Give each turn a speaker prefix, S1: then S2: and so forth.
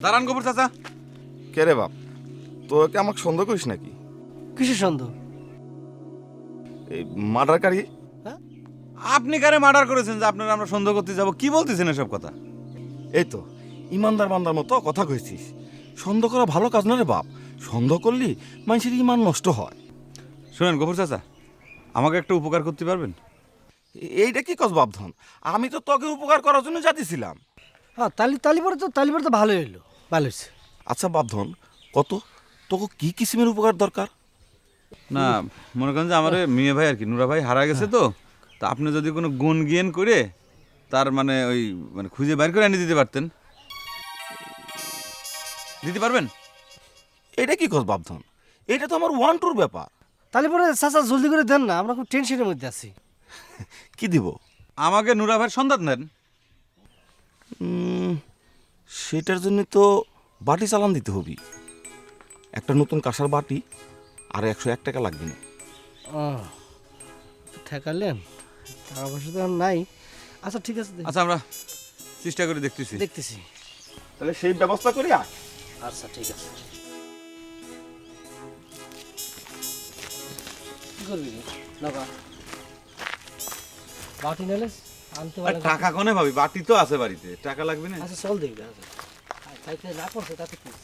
S1: দাঁড়ান গোবর চাচা।
S2: কে রে বাপ, তোকে আমাকে সন্দেহ করিস নাকি?
S3: কিসের সন্দেহ?
S2: এই মার্ডারকারী?
S1: আপনি কারে মার্ডার করেছেন যে আপনারা আমরা সন্দেহ করতে যাব? কি বলতেছেন এসব কথা?
S2: এই তো ইমানদার বান্দার মতো কথা কইছিস। সন্দেহ করা ভালো কাজ না রে বাপ। সন্দেহ করলি মানুষের ইমান নষ্ট হয়।
S1: শুনেন গোবর চাচা, আমাকে একটা উপকার করতে পারবেন?
S2: এইটা কি কস বাপধন? আমি তো তোকে উপকার করার জন্য যাচ্ছিলাম।
S3: হ্যাঁ, তালিপরে তো ভালোই হইলো, ভালো হয়েছে।
S2: আচ্ছা বাপধন, কত তোকে কি কিসিমের উপকার দরকার?
S1: না, মনে করেন যে আমার ওই মেয়ে ভাই আর কি, নুরা ভাই হারা গেছে তো। তা আপনি যদি কোনো গুণ জ্ঞান করে তার মানে ওই মানে খুঁজে বাইর করে এনে দিতে পারতেন, দিতে পারবেন?
S2: এটা কি কস বাপধন? এটা তো আমার ওয়ান টুর ব্যাপার।
S3: তালিপরে চাচা জলদি করে দেন না, আমরা খুব টেনশনের মধ্যে আছি।
S2: কি দিব?
S1: আমাকে নুরা ভাইয়ের সন্ধান দেন।
S2: সেটার জন্য তো বাটি চালান দিতে হবে। একটা নতুন কাঁসার বাটি আর 101 টাকা লাগবে না।
S3: ঠেকালেন, টাকা পয়সা তো আর নাই। আচ্ছা ঠিক আছে,
S1: আচ্ছা আমরা চেষ্টা করে দেখতেছি।
S3: দেখতেছি।
S2: তাহলে সেই ব্যবস্থা করি।
S3: আচ্ছা ঠিক আছে। কি করবি নবা? বাটি নালে আনতে
S1: আর
S3: পারে।
S1: টাকা কোনে ভাবি? বাটি তো আছে বাড়িতে, টাকা লাগবে না?
S3: আচ্ছা চল দেখবি। আচ্ছা তাইতে না করছে তাতে কি?